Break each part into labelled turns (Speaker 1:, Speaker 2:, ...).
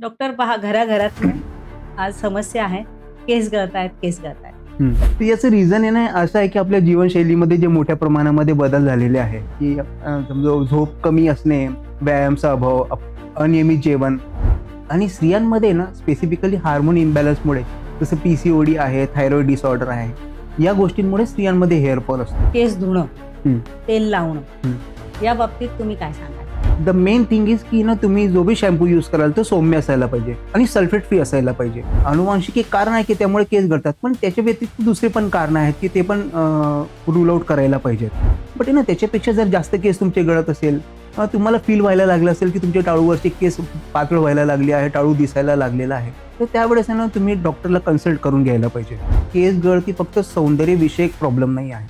Speaker 1: Doctor पहा घराघरात आज समस्या आहे. केस गळतायत, केस गळतायत.
Speaker 2: तर याचं रिझन आहे ना असं आहे की आपल्या जीवनशैलीमध्ये जे मोठ्या प्रमाणामध्ये बदल झालेले आहे की समजा झोप कमी असणे, व्यायामाचा अभाव, अनियमित जेवण आणि स्त्रियांमध्ये ना स्पेसिफिकली हार्मोन इम्बॅलन्समुळे जसं PCOD आहे, थायरॉइड डिसऑर्डर आहे, या गोष्टींमुळे स्त्रियांमध्ये हेअरफॉल असतो.
Speaker 1: केस धुणं, तेल लावणं, या बाबतीत तुम्ही काय सांगाल?
Speaker 2: द मेन थिंग इज की ना तुम्ही जो भी शॅम्पू यूज कराल तो सौम्य असायला पाहिजे आणि सल्फेट फ्री असायला पाहिजे. अनुवांशिक एक कारण आहे की त्यामुळे केस गळतात, पण त्याच्या व्यतिरिक्त दुसरे पण कारण आहेत की ते पण रूल आउट करायला पाहिजेत. बट ना त्याच्यापेक्षा जर जास्त केस तुमचे गळत असेल, तुम्हाला फील व्हायला लागलं असेल की तुमच्या टाळूवरचे केस पातळ व्हायला लागले आहे, टाळू दिसायला लागलेला आहे, तर त्यावेळेस ना तुम्ही डॉक्टरला कन्सल्ट करून घ्यायला पाहिजे. केस गळती फक्त सौंदर्य विषयक प्रॉब्लेम नाही आहे,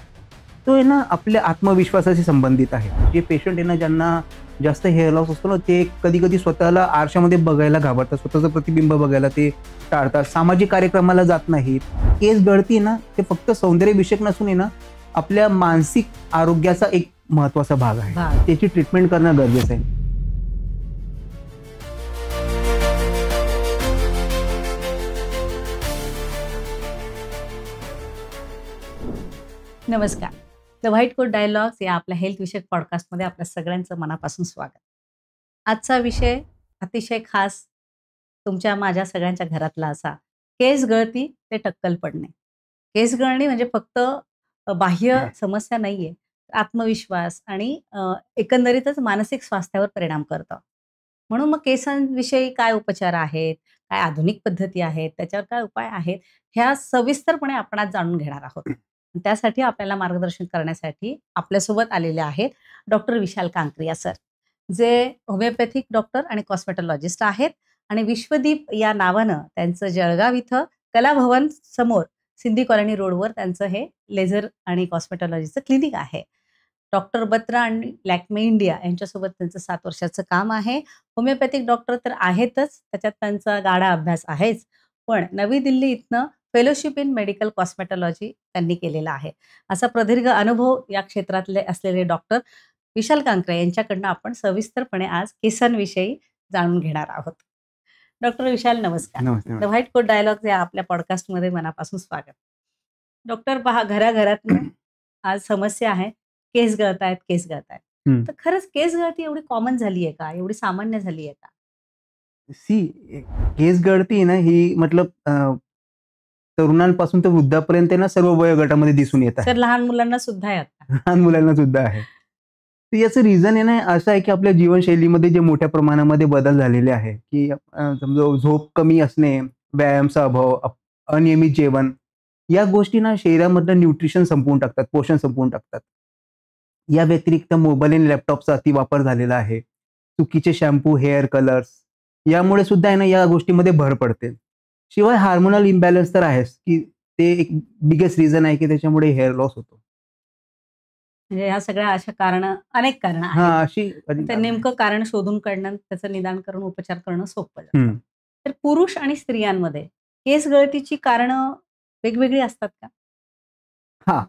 Speaker 2: तो आहे ना आपल्या आत्मविश्वासाशी संबंधित आहे. जे पेशंट आहे ना ज्यांना जास्त हेअर लॉस असतो ना, ते कधी कधी स्वतःला आरशामध्ये बघायला घाबरतात, स्वतःचं प्रतिबिंब बघायला ते टाळतात, सामाजिक कार्यक्रमाला जात नाहीत. केस गळती ना ते फक्त सौंदर्य विषयक नसून आहे ना आपल्या मानसिक आरोग्याचा एक महत्वाचा भाग आहे. त्याची ट्रीटमेंट करणं गरजेचं आहे.
Speaker 1: नमस्कार. द व्हाईट कोट डायलॉग्स या आपल्या हेल्थ विषयक पॉडकास्टमध्ये आपल्या सगळ्यांचं मनापासून स्वागत. आजचा विषय अतिशय खास, तुमच्या माझ्या सगळ्यांच्या घरातला असा, केस गळती ते टक्कल पडणे. केस गळणे म्हणजे फक्त बाह्य समस्या नाही आहे, आत्मविश्वास आणि एकंदरीतच मानसिक स्वास्थ्यावर परिणाम करतं. म्हणून मग केसांविषयी काय उपचार आहेत, काय आधुनिक पद्धती आहेत, त्याच्यावर काय उपाय आहेत, ह्या सविस्तरपणे आपण आज जाणून घेणार आहोत. त्यासाठी आपल्याला मार्गदर्शन करण्यासाठी आपल्यासोबत आलेले आहेत डॉक्टर विशाल कांकरिया सर, जे होमिओपॅथिक डॉक्टर आणि कॉस्मेटॉलॉजिस्ट आहेत आणि विश्वदीप या नावानं त्यांचं जळगाव इथं कलाभवन समोर सिंधी कॉलनी रोडवर त्यांचं हे लेझर आणि कॉस्मेटॉलॉजीचं क्लिनिक आहे. डॉक्टर बत्रा आणि लॅक्मे इंडिया यांच्यासोबत त्यांचं 7 वर्षाचं काम आहे. होमिओपॅथिक डॉक्टर तर आहेतच, त्याच्यात त्यांचा गाढा अभ्यास आहेच, पण नवी दिल्ली इथनं फेलोशिप इन मेडिकल कॉस्मेटॉलॉजी त्यांनी केलेला आहे. असा प्रदीर्घ अनुभव या क्षेत्रातले असलेले डॉक्टर विशाल कांकरे यांच्याकडनं आपण सविस्तरपणे आज केसांविषयी जाणून घेणार आहोत. डॉक्टर विशाल नमस्कार.
Speaker 2: नमस्ते.
Speaker 1: द व्हाईट कोट डायलॉग्स या आपल्या पॉडकास्टमध्ये मनापासून स्वागत. डॉक्टर पहा घराघरात आज समस्या आहे. केस गळतायत, केस गळतायत. तर खरंच केस गळती एवढी कॉमन झाली आहे का? एवढी सामान्य झाली आहे का?
Speaker 2: केस गळती ना ही मतलब तरुणांपासून तर वृद्धापर्यंत ना सर्व वयोगटामध्ये दिसून येत आहे.
Speaker 1: तर लहान मुलांना सुद्धा आहे आता.
Speaker 2: लहान मुलांना सुद्धा आहे. तर याचं रिझन आहे ना असं आहे की आपल्या जीवनशैलीमध्ये जे मोठ्या प्रमाणामध्ये बदल झालेले आहे की समजा झोप कमी असणे, व्यायामाचा अभाव, अनियमित जेवण, या गोष्टी ना शरीरामधलं न्यूट्रिशन संपवून टाकतात, पोषण संपवून टाकतात. या व्यतिरिक्त मोबाईल आणि लॅपटॉपचा अतिवापर झालेला आहे, चुकीचे शॅम्पू, हेअर कलर्स, यामुळे सुद्धा आहे ना या गोष्टीमध्ये भर पडते. शिवाय हार्मोनल इम्बॅलन्स तर आहेच की ते एक बिगेस्ट रिझन आहे की त्याच्यामुळे हेअर लॉस होतो.
Speaker 1: म्हणजे ह्या सगळ्या अशा अनेक कारण
Speaker 2: हा
Speaker 1: आहेत.
Speaker 2: अशी
Speaker 1: ते नेमकं कारण शोधून काढणं, त्याचं निदान करून उपचार करणं सोपं जातं. तर पुरुष आणि स्त्रियांमध्ये केस गळतीची कारणं वेगवेगळी असतात का?
Speaker 2: हा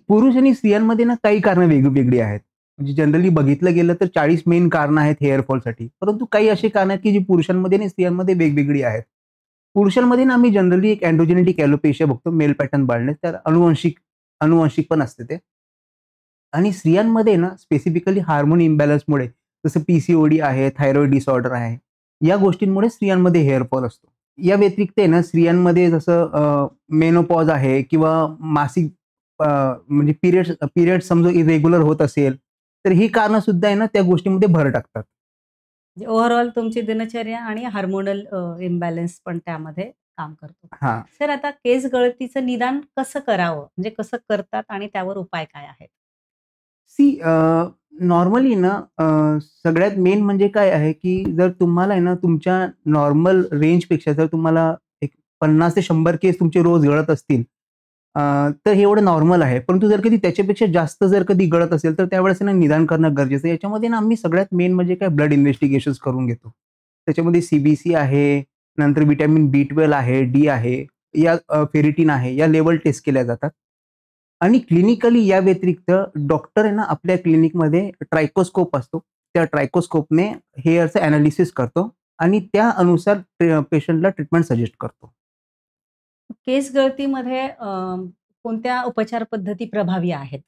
Speaker 2: पुरुष आणि स्त्रियांमध्ये ना काही कारणं वेगवेगळी आहेत. म्हणजे जनरली बघितलं गेलं तर 40 मेन कारणं आहेत हेअरफॉलसाठी, परंतु काही अशी कारणं आहेत की जी पुरुषांमध्ये आणि स्त्रियांमध्ये वेगवेगळी आहेत. पुरुषांमध्ये ना आम्ही जनरली एक अँड्रोजेनेटिक ॲलोपेशिया बघतो, मेल पॅटर्न बाल्डनेस, तर अनुवंशिक पण असते ते. आणि स्त्रियांमध्ये ना स्पेसिफिकली हार्मोन इम्बॅलन्समुळे जसं PCOD आहे, थायरॉइड डिसऑर्डर आहे, या गोष्टींमुळे स्त्रियांमध्ये हेअरफॉल असतो. या व्यतिरिक्त आहे ना स्त्रियांमध्ये जसं मेनोपॉज आहे किंवा मासिक म्हणजे पिरियड समजा इरेग्युलर होत असेल, तर ही कारणं सुद्धा आहे ना त्या गोष्टीमध्ये भर टाकतात.
Speaker 1: म्हणजे ओव्हरऑल तुमची दिनचर्या आणि हार्मोनल इम्बॅलन्स पण त्यामध्ये काम करतो.
Speaker 2: हां.
Speaker 1: सर आता केस गळतीचं निदान कसं करावं? म्हणजे कसं करतात आणि त्यावर उपाय काय आहेत?
Speaker 2: नॉर्मली ना सगळ्यात मेन म्हणजे काय आहे की जर तुम्हाला आहे ना तुमच्या नॉर्मल रेंजपेक्षा जर तुम्हाला एक 50 ते 100 केस तुमचे रोज गळत असतील, तर हे एवढं नॉर्मल आहे. परंतु जर कधी त्याच्यापेक्षा जास्त जर कधी गळत असेल तर त्यावेळेस ना निदान करणं गरजेचं आहे. याच्यामध्ये ना आम्ही सगळ्यात मेन म्हणजे काय ब्लड इन्व्हेस्टिगेशन्स करून घेतो. त्याच्यामध्ये CBC आहे, नंतर व्हिटॅमिन B12 आहे, डी आहे, या फेरिटिन आहे, या लेवल टेस्ट केल्या जातात. आणि क्लिनिकली या व्यतिरिक्त डॉक्टर आहे ना आपल्या क्लिनिकमध्ये ट्रायकोस्कोप असतो. त्या ट्रायकोस्कोपने हेअरचं एनालिसिस करतो आणि त्या अनुसार पेशंटला ट्रीटमेंट सजेस्ट करतो.
Speaker 1: केस गळतीमध्ये कोणत्या उपचार पद्धती प्रभावी आहेत?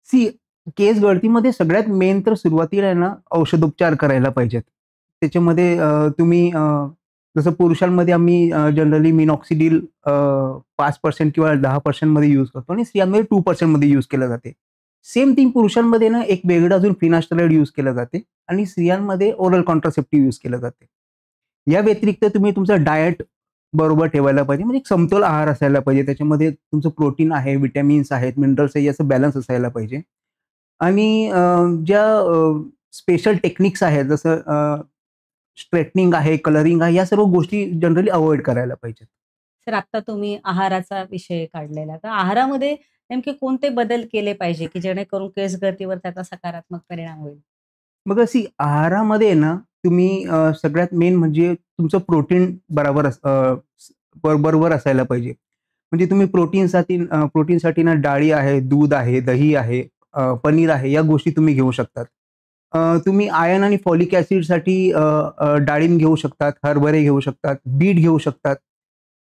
Speaker 2: सी केस गळतीमध्ये सगळ्यात मेन तर सुरुवातीला आहे ना, औषधोपचार करायला पाहिजेत. त्याच्यामध्ये तुम्ही जसं पुरुषांमध्ये आम्ही जनरली मिनॉक्सिडिल 5% किंवा 10% मध्ये यूज करतो आणि स्त्रियांमध्ये 2% मध्ये यूज केलं जाते. सेम थिंग पुरुषांमध्ये ना एक वेगळं अजून फिनास्टेरॉइड यूज केलं जाते आणि स्त्रियांमध्ये ओरल कॉन्ट्रासेप्टिव्ह यूज केलं जाते. या व्यतिरिक्त तुम्ही तुमचं डायट बरोबर ठेवायला पाहिजे. म्हणजे एक समतोल आहार असायला पाहिजे. त्याच्यामध्ये तुमचं प्रोटीन आहे, व्हिटॅमिन्स आहेत, मिनरल्स आहे, याचं बॅलन्स असायला पाहिजे. आणि ज्या स्पेशल टेक्निक्स आहेत जसं स्ट्रेटनिंग आहे, कलरिंग आहे, या सर्व गोष्टी जनरली अव्हॉइड करायला पाहिजेत.
Speaker 1: सर आत्ता तुम्ही आहाराचा विषय काढलेला. तर आहारामध्ये नेमके कोणते बदल केले पाहिजे, की जेणेकरून केस गळतीवर त्याचा सकारात्मक परिणाम होईल?
Speaker 2: मग अशी आहारामध्ये ना तुम्ही सगळ्यात मेन म्हणजे तुमचं प्रोटीन बरोबर असायला पाहिजे. म्हणजे तुम्ही प्रोटीनसाठी ना डाळी आहे, दूध आहे, दही आहे, पनीर आहे, या गोष्टी तुम्ही घेऊ शकतात. तुम्ही आयर्न आणि फॉलिक ॲसिडसाठी डाळिंब घेऊ शकतात, हरभरे घेऊ शकतात, बीट घेऊ शकतात.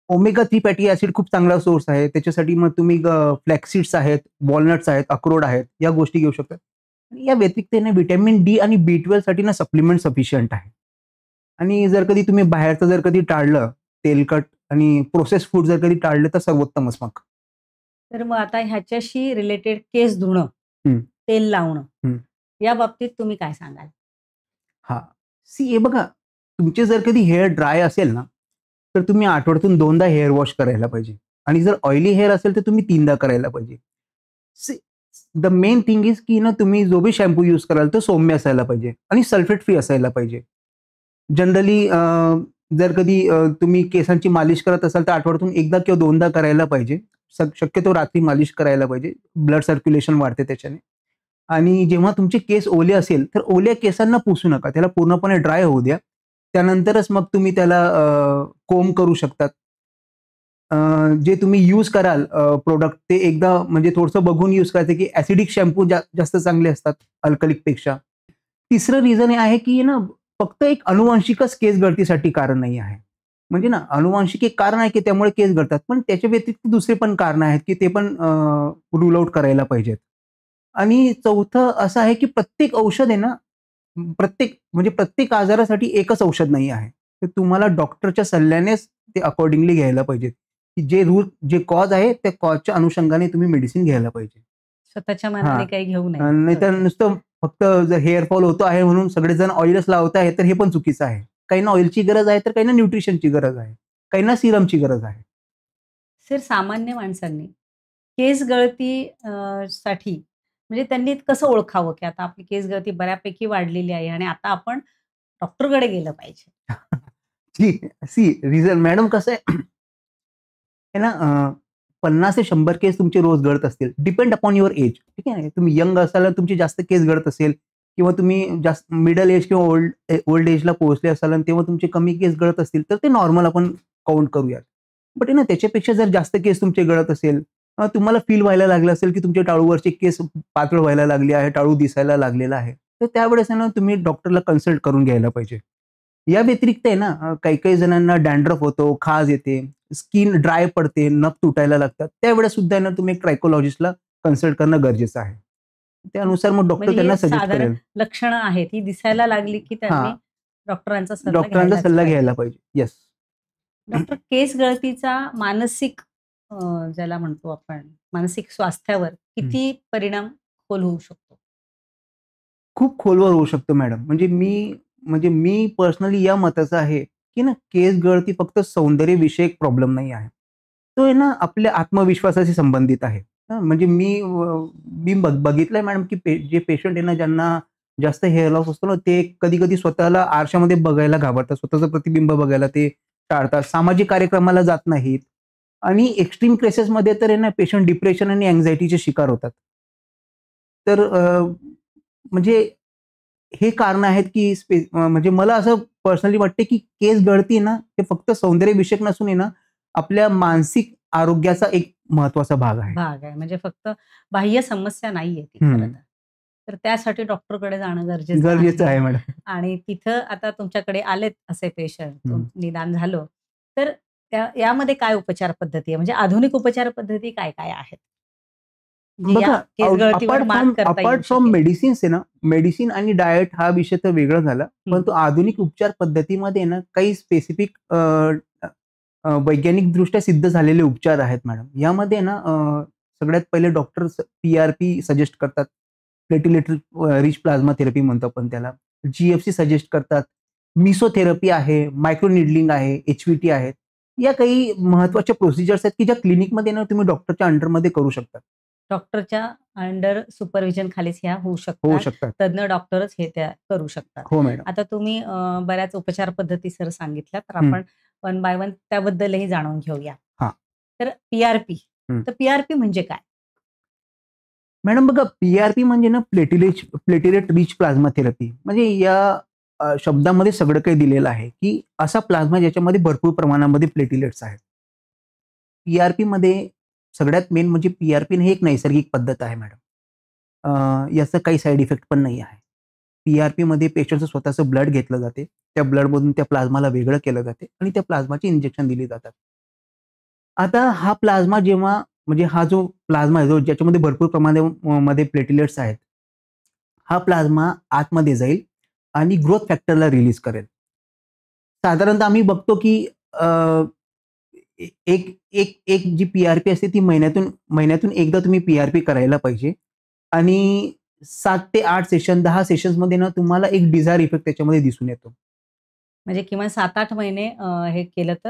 Speaker 2: ओमेगा 3 फॅटी ॲसिड खूप चांगला सोर्स आहे. त्याच्यासाठी मग तुम्ही फ्लॅक्स सीड्स आहेत, वॉलनट्स आहेत, अक्रोड आहेत, या गोष्टी घेऊ शकतात. आणि या व्यतिरिक्त ना व्हिटॅमिन डी आणि B12 साठी ना सप्लिमेंट सफिशियंट आहे. आणि जर कधी तुम्ही बाहेरचं जर कधी टाळलं, तेलकट आणि प्रोसेस फूड जर कधी टाळलं तर सर्वोत्तमच मग.
Speaker 1: तर मग आता ह्याच्याशी रिलेटेड केस धुणं,
Speaker 2: हं,
Speaker 1: तेल लावणं,
Speaker 2: हं.
Speaker 1: या बाबतीत तुम्ही काय सांगाल?
Speaker 2: हां. हे बघा, तुमचे जर कधी हेअर ड्राय असेल ना, तर तुम्ही आठवड्यातून 2दा हेअर वॉश करायला पाहिजे. आणि जर ऑइली हेअर असेल तर तुम्ही 3दा करायला पाहिजे. See the main thing is की ना तुम्ही जो भी शॅम्पू यूज कराल तो सौम्य असायला पाहिजे आणि सल्फेट फ्री असायला पाहिजे. जनरली जर कधी तुम्ही केसांची मालिश करत असाल तर आठवड्यातून 1दा किंवा 2दा करायला पाहिजे. शक्यतो रात्री मालिश करायला पाहिजे. ब्लड सर्क्युलेशन वाढते त्याच्याने. आणि जेव्हा तुमचे केस ओले असेल, तर ओल्या केसांना पुसू नका. त्याला पूर्णपणे ड्राय होऊ द्या. त्यानंतरच मग तुम्ही त्याला कोंब करू शकतात. जे तुम्ही यूज कराल प्रॉडक्ट ते एकदा म्हणजे थोडंसं बघून यूज करायचं, की ॲसिडिक शॅम्पू जास्त चांगले असतात अल्कलिकपेक्षा. तिसरं रिझन हे आहे, की ना फक्त एक अनुवांशिकच केस गळतीसाठी कारण नाही आहे. म्हणजे ना अनुवांशिक एक कारण आहे, की त्यामुळे केस गळतात. पण त्याच्या व्यतिरिक्त दुसरे पण कारणं आहेत, की ते पण रूल आउट करायला पाहिजेत. आणि चौथं असं आहे, की प्रत्येक औषध आहे ना, प्रत्येक आजारासाठी एकच औषध नाही आहे. तर तुम्हाला डॉक्टरच्या सल्ल्यानेच ते अकॉर्डिंगली घ्यायला पाहिजे, की जे कॉज आहे त्या कॉजच्या अनुषंगाने तुम्ही मेडिसिन घ्यायला पाहिजे.
Speaker 1: स्वतःच्या
Speaker 2: हां.
Speaker 1: मनाने काही घेऊ नये.
Speaker 2: नाहीतर
Speaker 1: थोडक्यात.
Speaker 2: नुसतं फक्त जर हेअर फॉल होतो आहे म्हणून सगळेजण ऑइलच लावत आहेत, तर हे पण चुकीचं आहे. काहींना ऑइलची गरज आहे, तर काहींना न्यूट्रिशनची गरज आहे. काहींना सीरमची गरज आहे.
Speaker 1: सर सामान्य माणसांनी केस गळती साठी म्हणजे त्यांनी कसं ओळखावं, की आता आपली केस गळती बऱ्यापैकी वाढलेली आहे आणि आता आपण डॉक्टरकडे गेलं पाहिजे?
Speaker 2: सी सी रिझन मॅडम कसं आहे आहे ना 50 ते 100 केस तुमचे रोज गळत असतील. Depend upon your age. ठीक आहे. तुम्ही यंग असाल आणि तुमची जास्त केस गळत असेल किंवा तुम्ही जास्त मिडल एज किंवा ओल्ड एजला पोहोचले असाल आणि तेव्हा तुमचे कमी केस गळत असतील, तर ते नॉर्मल आपण काउंट करूयात. बट आहे ना त्याच्यापेक्षा जर जास्त केस तुमचे गळत असेल, तुम्हाला फील व्हायला लागलं असेल, की तुमच्या टाळूवरचे केस पातळ व्हायला लागले आहे, टाळू दिसायला लागलेला आहे. तर त्यावेळेस आहे ना तुम्ही डॉक्टरला कन्सल्ट करून घ्यायला पाहिजे. या व्यतिरिक्त आहे ना काही-काही जणांना डॅन्ड्रफ होतो, खाज येते, स्किन ड्राय पडते, नख तुटायला लागतात. त्यावेळेस सुद्धा आहे ना तुम्ही एक ट्रायकोलॉजिस्टला कन्सल्ट करणं गरजेचं आहे. त्यानुसार मग डॉक्टर
Speaker 1: म्हणजे
Speaker 2: त्यांना
Speaker 1: ही
Speaker 2: सजेस्ट
Speaker 1: साधारण
Speaker 2: करेल.
Speaker 1: लक्षणं आहेत, ही दिसायला लागली, की त्यांनी
Speaker 2: हां,
Speaker 1: डॉक्टरांचा सल्ला
Speaker 2: डॉक्टरांचा
Speaker 1: घ्यायलाच
Speaker 2: सल्ला
Speaker 1: पाहिजे.
Speaker 2: घ्यायला पाहिजे. येस.
Speaker 1: डॉक्टर केस गळतीचा मानसिक अ, ज्याला म्हणतो आपण मानसिक स्वास्थ्यावर किती परिणाम खोल होऊ शकतो?
Speaker 2: खूप खोलवर होऊ शकतो मॅडम. म्हणजे मी पर्सनली या मताचा आहे, की ना केस गळती फक्त सौंदर्यविषयक प्रॉब्लेम नाही आहे. तो आहे ना आपल्या आत्मविश्वासाशी संबंधित आहे. हं, म्हणजे मी बघितलंय मॅडम, की जे पेशंट आहे ना ज्यांना जास्त हेअर लॉस असतो ना, ते कधी-कधी स्वतःला आरशामध्ये बघायला घाबरतात. स्वतःचं प्रतिबिंब बघायला ते टाळतात. सामाजिक कार्यक्रमाला जात नाहीत आणि एक्स्ट्रीम केसेसमध्ये तर आहे ना पेशंट डिप्रेशन आणि अँक्झायटीचे शिकार होतात. तर म्हणजे हे कारणं आहेत, की म्हणजे मला असं पर्सनली वाटते, की केस गळती ना, हे फक्त सौंदर्यविषयक नसून आहे ना, आपल्या मानसिक आरोग्याचा एक महत्त्वाचा भाग आहे.
Speaker 1: भाग आहे. म्हणजे फक्त बाह्य समस्या नाहीये ती खरं
Speaker 2: हं.
Speaker 1: तर. तर त्यासाठी डॉक्टरकडे जाणं गरजेचं
Speaker 2: गरजेचं
Speaker 1: आहे.
Speaker 2: आहे मॅडम.
Speaker 1: आणि तिथं आता तुमच्याकडे आलेत असे पेशंट,
Speaker 2: हं.
Speaker 1: निदान झालं, तर यामध्ये काय उपचार पद्धती आहे? म्हणजे आधुनिक उपचार पद्धती काय आहेत? जे या
Speaker 2: बघा,
Speaker 1: केस गळतीवर
Speaker 2: अपार्ट
Speaker 1: मात
Speaker 2: फ्रॉम
Speaker 1: करता येऊ
Speaker 2: अपार्ट फ्रॉम
Speaker 1: शकेल?
Speaker 2: मेडिसिन्स आहे ना, मेडिसिन आणि डाएट हा विषय तर वेगळा झाला.
Speaker 1: हं.
Speaker 2: परंतु आधुनिक उपचार पद्धतीमध्ये ना काही स्पेसिफिक वैज्ञानिकदृष्ट्या सिद्ध झालेले उपचार आहेत मॅडम. यामध्ये ना सगळ्यात पहिले डॉक्टर पी-आर-पी सजेस्ट करतात. प्लेटिलेटरी रिच प्लाझ्मा थेरपी म्हणतो आपण त्याला. जी-एफ-सी सजेस्ट करतात. मिसोथेरपी आहे, मायक्रो निडलिंग आहे, एच-व्ही-टी आहेत. या काही महत्त्वाच्या प्रोसिजर्स आहेत, की ज्या क्लिनिकमध्ये ना तुम्ही डॉक्टरच्या अंडरमध्ये करू शकता.
Speaker 1: डॉक्टरच्या अंडर सुपरव्हिजन खालीच ह्या होऊ
Speaker 2: होऊ
Speaker 1: शकतात.
Speaker 2: शकतात.
Speaker 1: तज्ञ डॉक्टरच हे त्या करू शकतात.
Speaker 2: हो मॅडम.
Speaker 1: आता तुम्ही बऱ्याच उपचार पद्धती सर सांगितल्या, तर
Speaker 2: हं.
Speaker 1: आपण वन बाय वन त्याबद्दलही जाणून घेऊया.
Speaker 2: हां.
Speaker 1: तर पी-आर-पी,
Speaker 2: हं.
Speaker 1: तर पी-आर-पी म्हणजे काय?
Speaker 2: मॅडम बघा, पी-आर-पी म्हणजे ना प्लेटिलेट रिच प्लाझ्मा थेरपी. म्हणजे या शब्दामध्ये सगळं काही दिलेलं आहे, की असा प्लाझ्मा ज्याच्यामध्ये भरपूर प्रमाणामध्ये प्लेटिलेट्स आहेत. पी-आर-पीमध्ये सगळ्यात मेन म्हणजे पी-आर-पी ही एक नैसर्गिक पद्धत आहे मॅडम. याचा काही साइड इफेक्ट पण नाही आहे. पी-आर-पीमध्ये पेशंटचं स्वतःचं ब्लड घेतलं जाते. त्या ब्लडमधून त्या प्लाझ्माला वेगळं केलं जाते आणि त्या प्लाझ्माची इंजेक्शन दिली जातात. आता हा प्लाझ्मा जेव्हा म्हणजे हा जो प्लाझ्मा आहे, जो ज्याच्यामध्ये भरपूर मध्ये प्लेटलेट्स आहेत. हा प्लाझ्मा आतमध्ये जाईल आणि ग्रोथ फॅक्टरला रिलीज करेल. साधारणतः आम्ही बघतो, की अ, एक एक एक जी पी-आर-पी असते ती महिन्यातून एकदा तुम्ही पी-आर-पी करायला पाहिजे आणि 7 ते 8 सेशन, 10 सेशन्समध्ये ना तुम्हाला एक डिझायर इफेक्ट त्याच्यामध्ये दिसून येतो.
Speaker 1: म्हणजे किमान 7-8 महिने हे केलं तर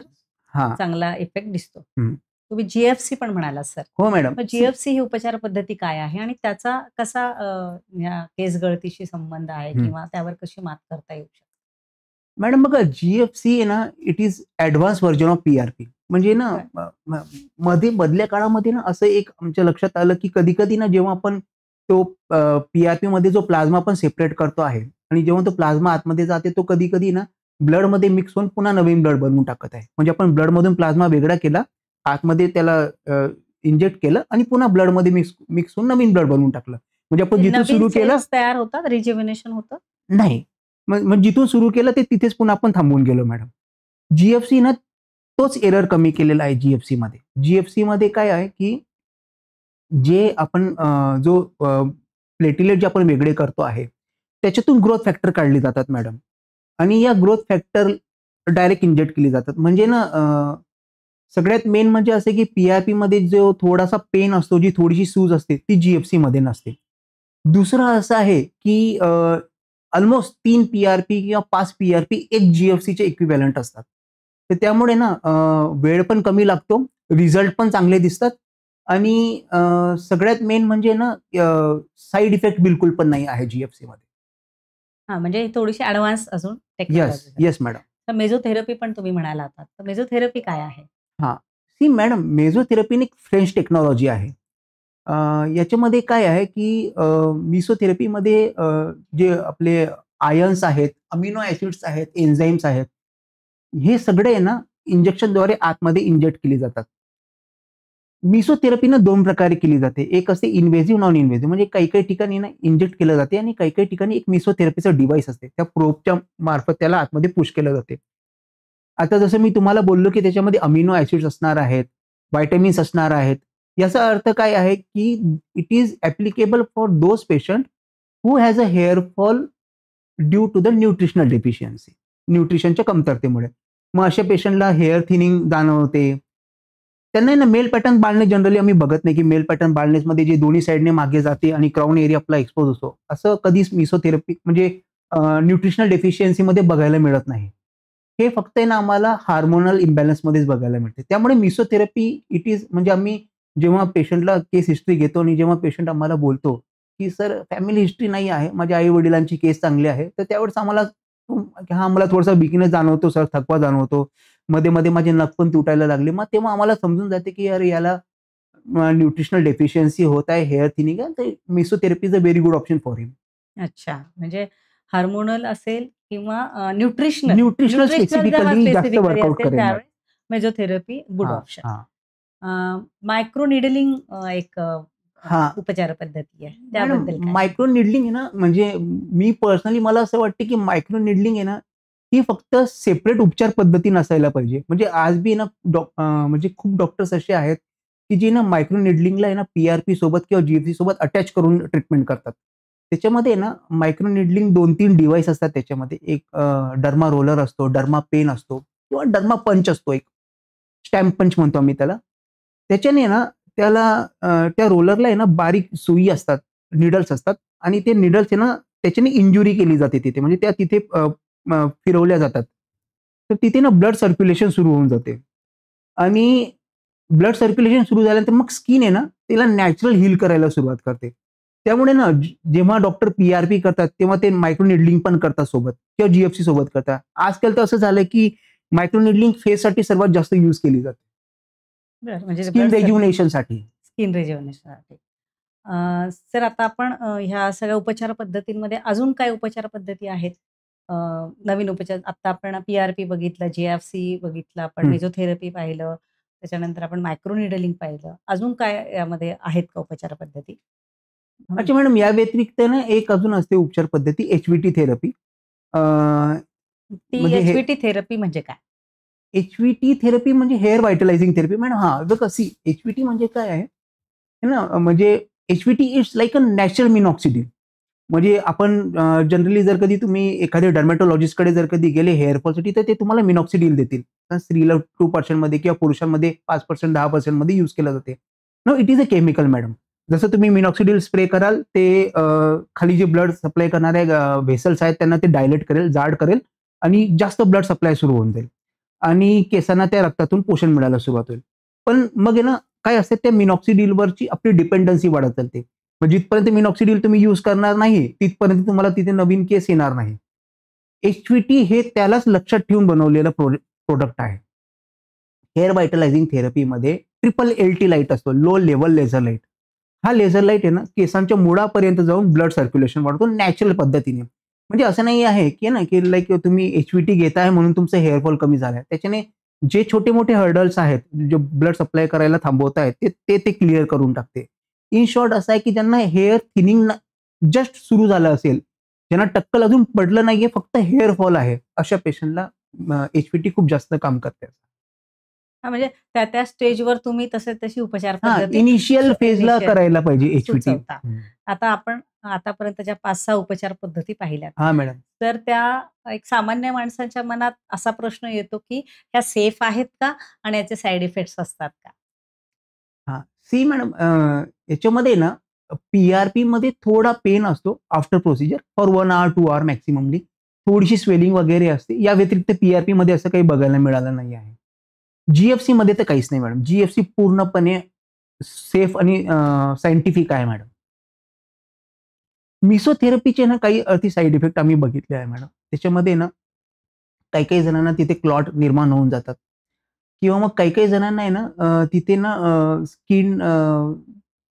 Speaker 2: हां.
Speaker 1: चांगला इफेक्ट दिसतो.
Speaker 2: हं.
Speaker 1: तुम्ही जी-एफ-सी पण म्हणालात सर.
Speaker 2: हो मॅडम.
Speaker 1: मग जी-एफ-सी ही उपचार पद्धती काय आहे आणि त्याचा कसा या केस गळतीशी संबंध आहे
Speaker 2: हं.
Speaker 1: किंवा त्यावर कशी मात करता येऊ शकते?
Speaker 2: मॅडम बघा, जी-एफ-सी आहे ना, it is advance version of P-R-P. म्हणजे ना
Speaker 1: बरं.
Speaker 2: मध्ये मधल्या काळामध्ये ना असं एक आमच्या लक्षात आलं, की कधी-कधी ना जेव्हा आपण तो पी-आर-पीमध्ये जो प्लाझ्मा आपण सेपरेट करतो आहे आणि जेव्हा तो प्लाझ्मा आतमध्ये जाते, तो कधी-कधी ना ब्लडमध्ये मिक्स होऊन पुन्हा नवीन ब्लड बनवून टाकत आहे. म्हणजे आपण ब्लडमधून प्लाझ्मा वेगळा केला, आतमध्ये त्याला इंजेक्ट केलं आणि पुन्हा ब्लडमध्ये मिक्स मिक्स होऊन नवीन ब्लड बनवून टाकलं. म्हणजे आपण
Speaker 1: ते
Speaker 2: जिथून
Speaker 1: नवीन
Speaker 2: सुरू केलं
Speaker 1: सेल्स तयार होतात, रिज्युव्हनेशन होतं?
Speaker 2: नाही. मग मग जिथून सुरू केलं ते तिथेच पुन्हा आपण थांबून गेलो मॅडम. जी-एफ-सीनं तोच एरर कमी केलेला आहे जी-एफ-सीमध्ये. जी-एफ-सीमध्ये काय आहे, की जे आपण जो प्लेटिलेट जे आपण वेगळे करतो आहे, त्याच्यातून ग्रोथ फॅक्टर काढले जातात मॅडम आणि या ग्रोथ फॅक्टर डायरेक्ट इंजेक्ट केली जातात. म्हणजे ना सगळ्यात मेन म्हणजे असं की पी-आर-पीमध्ये जो थोडासा पेन असतो, जी थोडीशी सूज असते, ती जी-एफ-सीमध्ये नसते. दुसरं असं आहे, की अल्मोस्ट 3 पी-आर-पी किंवा 5 पी-आर-पी एक जी-एफ-सीचे इक्विव्हॅलंट असतात. तर त्यामुळे ना वेळ पण कमी लागतो, रिझल्ट पण चांगले दिसतात आणि सगळ्यात मेन म्हणजे ना साइड इफेक्ट बिलकुल पण नाही आहे जी-एफ-सीमध्ये.
Speaker 1: हां, म्हणजे ही थोडीशी ॲडव्हान्स अजून
Speaker 2: येस,
Speaker 1: टेक्नॉलॉजी.
Speaker 2: Yes madam.
Speaker 1: तर मेसोथेरपी पण तुम्ही म्हणाला होतात. तर मेसोथेरपी काय आहे?
Speaker 2: हां. सी मॅडम, मेसोथेरपी एक फ्रेंच टेक्नॉलॉजी आहे. अ, याच्यामध्ये काय आहे, की मेसोथेरपीमध्ये जे आपले आयन्स आहेत, अमिनो ॲसिड्स आहेत, एन्झाइम्स आहेत, हे सगळे आहे ना इंजेक्शनद्वारे आतमध्ये इंजेक्ट केली जातात. मेसोथेरपी ना 2 प्रकारे केली जाते. एक असते इन्व्हेसिव्ह, नॉन इन्व्हेसिव्ह. म्हणजे काही-काही ठिकाणी ना इंजेक्ट केलं जाते आणि काही-काही ठिकाणी एक मेसोथेरपीचं डिव्हाइस असते. त्या प्रोबच्या मार्फत त्याला आतमध्ये पुश केलं जाते. आता जसं मी तुम्हाला बोललो, की त्याच्यामध्ये अमिनो ॲसिड्स असणार आहेत, व्हिटॅमिन्स असणार आहेत. याचा अर्थ काय आहे, की it is applicable for those patient who has a hair fall due to the nutritional deficiency. न्यूट्रिशनच्या कमतरतेमुळे. मग अशा पेशंटला हेअर थिनिंग जाणवते. त्यांना आहे ना मेल पॅटर्न बाल्डनेस जनरली आम्ही बघत नाही, की मेल पॅटर्न बाल्डनेसमध्ये जे दोन्ही साइडने मागे जाते आणि क्राउन एरिया आपला एक्सपोज होतो. असं कधीच मेसोथेरपी म्हणजे न्यूट्रिशनल डेफिशियन्सीमध्ये बघायला मिळत नाही. हे फक्त आहे ना आम्हाला हार्मोनल इम्बॅलन्समध्येच बघायला मिळते. त्यामुळे मेसोथेरपी इट इज म्हणजे आम्ही जेव्हा पेशंटला केस हिस्ट्री घेतो आणि जेव्हा पेशंट आम्हाला बोलतो, की "सर फॅमिली हिस्ट्री नाही आहे. माझ्या आई-वडिलांची केस चांगली आहे." तर त्यावेळेस आम्हाला हां, मला थोडासा वीकनेस जाणवतो सर, थकवा जाणवतो. मध्ये-मध्ये माझे नख पण तुटायला लागले. मग तेव्हा आम्हाला समजून जाते, की अरे याला न्यूट्रिशनल डेफिशियन्सी होत आहे, हेअर थिनिंग आहे. तर mesotherapy is a very good option for him.
Speaker 1: अच्छा. म्हणजे हार्मोनल असेल किंवा न्यूट्रिशनल.
Speaker 2: न्यूट्रिशनल
Speaker 1: न्यूट्रिशनल जेव्हा
Speaker 2: स्पेसिफिकली जास्त
Speaker 1: स्पेसिफिकली
Speaker 2: वर्कआउट
Speaker 1: असेल
Speaker 2: करेल मॅडम.
Speaker 1: त्यावेळेस मेसोथेरपी गुड
Speaker 2: हां,
Speaker 1: ऑप्शन.
Speaker 2: हां.
Speaker 1: मायक्रो निडलिंग एक
Speaker 2: हा
Speaker 1: उपचार पद्धती आहे
Speaker 2: मॅडम,
Speaker 1: त्याबद्दल काय?
Speaker 2: मायक्रो निडलिंग आहे ना, म्हणजे मी पर्सनली मला असं वाटतं की मायक्रो निडलिंग आहे ना, ही फक्त सेपरेट उपचार पद्धती नसायला पाहिजे. म्हणजे आज बी ना म्हणजे खूप डॉक्टर्स असे आहेत की जे ना मायक्रो निडलिंगला आहे ना पीआरपी सोबत किंवा जीएफसी सोबत अटॅच करून ट्रीटमेंट करतात. त्याच्यामध्ये ना मायक्रो निडलिंग 2-3 डिव्हाइस असतात त्याच्यामध्ये. एक डर्मा रोलर असतो, डर्मा पेन असतो किंवा डर्मा पंच असतो एक. स्टॅम्प पंच म्हणतो आम्ही त्याला. त्याच्याने ना त्याला त्या रोलरला आहे ना बारीक सुई असतात, निडल्स असतात आणि ते निडल्स आहे ना त्याच्याने इंजुरी केली जाते तिथे. म्हणजे त्या तिथे फिरवल्या जातात. तर तिथे ना ब्लड सर्क्युलेशन सुरू होऊन जाते आणि ब्लड सर्क्युलेशन सुरू झाल्यानंतर मग स्किन आहे ना, तिला नॅचरल हील करायला सुरुवात करते. त्यामुळे ना जेव्हा डॉक्टर पीआरपी करतात, तेव्हा ते मायक्रो निडलिंग पण करतात सोबत किंवा जीएफसी सोबत करतात. आजकाल तर असं झालंय की मायक्रो निडलिंग फेससाठी सर्वात जास्त यूज केली जाते.
Speaker 1: बरं, म्हणजे
Speaker 2: स्किन
Speaker 1: ब्लड
Speaker 2: रेज्युनेशनसाठी.
Speaker 1: स्किन रिज्युव्हनेशनसाठी. सर आता आपण ह्या सगळ्या उपचार पद्धतींमध्ये अजून काय उपचार पद्धती आहेत? अ, नवीन उपचार आता आपण पी-आर-पी बघितलं, जी-एफ-सी बघितलं, आपण
Speaker 2: हं.
Speaker 1: मेसोथेरपी पाहिलं, त्याच्यानंतर आपण मायक्रो निडलिंग पाहिलं. अजून काय यामध्ये आहेत का उपचार पद्धती?
Speaker 2: अच्छा मॅडम, या व्यतिरिक्त ना एक अजून असते उपचार पद्धती एचव्हीटी थेरपी.
Speaker 1: ती
Speaker 2: म्हणजे हे
Speaker 1: एच-व्ही-टी थेरपी म्हणजे काय?
Speaker 2: एचव्हीटी थेरपी म्हणजे हेअर व्हायटलायझिंग थेरपी. मॅडम हां, बघा एचव्हीटी म्हणजे काय आहे? है ना, म्हणजे HVT it's like a natural minoxidil. म्हणजे आपण जनरली जर कधी तुम्ही एखाद्या डर्मॅटॉलॉजिस्टकडे जर कधी गेले हेअर फॉलसाठी, तर ते तुम्हाला मिनॉक्सिडिल देतील. तर स्त्रीला 2% मध्ये किंवा पुरुषांमध्ये 5% 10% मध्ये यूज केलं जाते. No, it is a chemical madam. जसं तुम्ही मिनॉक्सिडिल स्प्रे कराल, ते खाली जे ब्लड सप्लाय करणारे व्हेसल्स आहेत त्यांना ते डायलेट करेल, जाड करेल आणि जास्त ब्लड सप्लाय सुरू होऊन जाईल आणि केसांना त्या रक्तातून पोषण मिळायला सुरुवात होईल. पण मग आहे ना, काय असते त्या मिनॉक्सिडिलवरची आपली डिपेंडन्सी वाढत चालते. मग जिथपर्यंत मिनॉक्सिडिल तुम्ही यूज करणार नाही, तिथपर्यंत तुम्हाला तिथे नवीन केस येणार नाही. एचव्हीटी हे त्यालाच लक्षात ठेवून बनवलेलं प्रोडक्ट आहे. हेअर व्हायटलायझिंग थेरपीमध्ये ट्रिपल एलटी लाईट असतो, लो लेव्हल लेझर लाईट. हा लेझर लाईट आहे ना, केसांच्या मुळापर्यंत जाऊन ब्लड सर्क्युलेशन वाढवतो नॅचरल पद्धतीने. म्हणजे असं नाही आहे की ना, की लाईक तुम्ही एचव्हीटी घेताय म्हणून तुमचं हेअर कमी झालाय. त्याच्याने जे छोटे-मोठे हर्डल्स आहेत, जे ब्लड सप्लाय करायला थांबवत आहेत, ते क्लिअर करून टाकते. इन शॉर्ट असं आहे की ज्यांना हेअर थिनिंग जस्ट सुरू झालं असेल, ज्यांना टक्कल अजून पडलं नाहीये, फक्त हेअर फॉल आहे, अशा पेशंटला एचव्हीटी खूप जास्त काम करते.
Speaker 1: हां, म्हणजे त्या स्टेजवर तुम्ही तशी उपचार
Speaker 2: हां,
Speaker 1: पद्धती
Speaker 2: इनिशियल फेजला
Speaker 1: इनिशियल
Speaker 2: करायला पाहिजे एचव्हीटी.
Speaker 1: सुचवता. आता आपण आतापर्यंतच्या 5-6 उपचार पद्धती पाहिल्यात.
Speaker 2: हां, मॅडम.
Speaker 1: तर त्या एक सामान्य माणसाच्या मनात असा प्रश्न येतो, की ह्या सेफ आहेत का? आणि याचे साइड इफेक्ट्स असतात का?
Speaker 2: हां. सी मॅडम, याच्यामध्ये ना पी-आर-पीमध्ये थोडा पेन असतो after procedure for 1 hour 2 hour maximally. थोडीशी स्वेलिंग वगैरे असते. या व्यतिरिक्त पी-आर-पीमध्ये असं काही बघायला मिळालं नाही आहे. जी-एफ-सीमध्ये तर काहीच नाही मॅडम. जी-एफ-सी पूर्णपणे सेफ आणि सायंटिफिक आहे मॅडम. मिसोथेरपीचे ना काही अति साइड इफेक्ट आम्ही बघितले आहे मॅडम. त्याच्यामध्ये ना काही-काही जणांना तिथे क्लॉट निर्माण होऊन जातात किंवा मग काही-काही जणांना आहे ना तिथे ना स्किन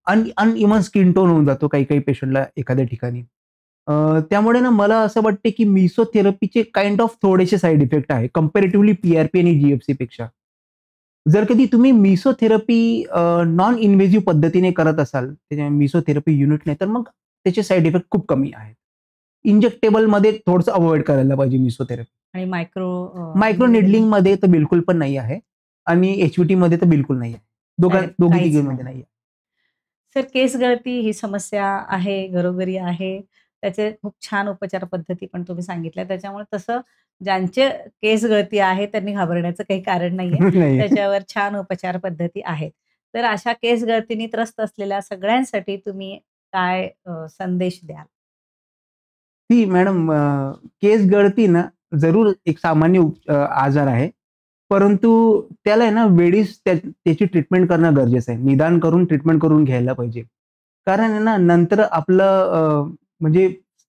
Speaker 2: अनइव्हन स्किन टोन होऊन जातो काही-काही पेशंटला एखाद्या ठिकाणी. त्यामुळे ना मला असं वाटतं की मिसोथेरपीचे काइंड ऑफ थोडेसे साइड इफेक्ट आहे कंपॅरेटिव्हली पी-आर-पी आणि जी-एफ-सी पेक्षा. जर कधी तुम्ही मिसोथेरपी नॉन इन्व्हेसिव्ह पद्धतीने करत असाल, त्याच्या मिसोथेरपी युनिट नाही, तर मग त्याचे साइड इफेक्ट खूप कमी आहेत. इंजेक्टेबलमध्ये थोडंसं अव्हॉइड करायला पाहिजे मिसोथेरपी.
Speaker 1: आणि
Speaker 2: मायक्रो निडलिंगमध्ये तर बिलकुल पण नाही आहे आणि एचव्हीटीमध्ये तर बिलकुल नाही आहे.
Speaker 1: डायरेक्ट
Speaker 2: दोघी
Speaker 1: काहीच नाही.
Speaker 2: तिघींमध्ये नाही आहे.
Speaker 1: सर, केस गळती ही समस्या आहे, घरोघरी आहे. त्याचे खूप छान उपचार पद्धती पण तुम्ही सांगितल्या. त्याच्यामुळे तसं ज्यांचे केस गळती आहे, त्यांनी घाबरण्याचं काही कारण नाहीये.
Speaker 2: नाही आहे.
Speaker 1: त्याच्यावर छान उपचार पद्धती आहेत. तर अशा केस गळतीने त्रस्त असलेल्या सगळ्यांसाठी तुम्ही काय संदेश द्याल?
Speaker 2: ती मॅडम, केस गळती ना जरूर एक सामान्य आजार आहे. परंतु त्याला आहे ना वेळीच त्याची ट्रीटमेंट करणं गरजेचं आहे. निदान करून ट्रीटमेंट करून घ्यायला पाहिजे. कारण आहे ना नंतर आपलं म्हणजे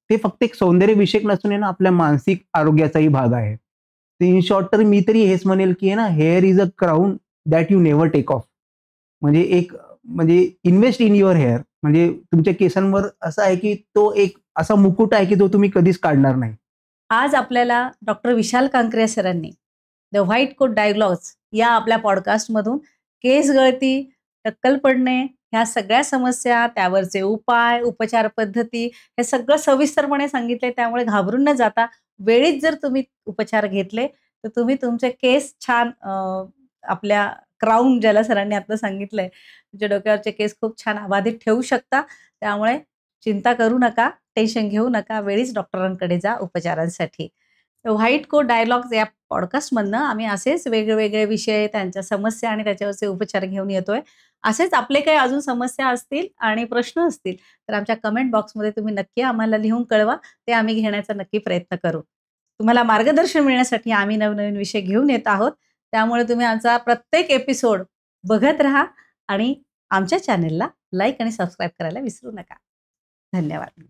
Speaker 2: ते फक्त एक सौंदर्यविषयक नसून आहे ना आपल्या मानसिक आरोग्याचाही भाग आहे. इन शॉर्ट तर मी तरी हेच म्हणेल, की आहे ना hair is a crown that you never take off. म्हणजे म्हणजे इन्व्हेस्ट इन युअर हेअर, म्हणजे तुमच्या केसांवर असा आहे, की तो एक असा मुकुट आहे, की जो तुम्ही कधीच काढणार नाही.
Speaker 1: आज आपल्याला डॉक्टर विशाल कांकरिया सरांनी द व्हाईट कोट डायलॉग्स या आपल्या पॉडकास्टमधून केस गळती, टक्कल पडणे, ह्या सगळ्या समस्या, त्यावरचे उपाय, उपचार पद्धती हे सगळं सविस्तरपणे सांगितलंय. त्यामुळे घाबरून न जाता वेळीच जर तुम्ही उपचार घेतले, तर तुम्ही तुमचे केस छान आपल्या क्राउन ज्याला सरांनी आता सांगितलंय, तुमच्या डोक्यावरचे केस खूप छान अबाधित ठेवू शकता. त्यामुळे चिंता करू नका, टेन्शन घेऊ नका. वेळीच डॉक्टरांकडे जा उपचारांसाठी. व्हाईट कोट डायलॉग्स या पॉडकास्टमधनं आम्ही असेच वेगवेगळे विषय, त्यांच्या समस्या आणि त्याच्यावरचे उपचार घेऊन येतोय. असेच आपले काही अजून समस्या असतील आणि प्रश्न असतील, तर आमच्या कमेंट बॉक्समध्ये तुम्ही नक्की आम्हाला लिहून कळवा. ते आम्ही घेण्याचा नक्की प्रयत्न करू. तुम्हाला मार्गदर्शन मिळण्यासाठी आम्ही नवनवीन विषय घेऊन येत आहोत. त्यामुळे तुम्ही आमचा प्रत्येक एपिसोड बघत राहा आणि आमच्या चॅनेलला लाईक आणि सबस्क्राईब करायला विसरू नका. धन्यवाद.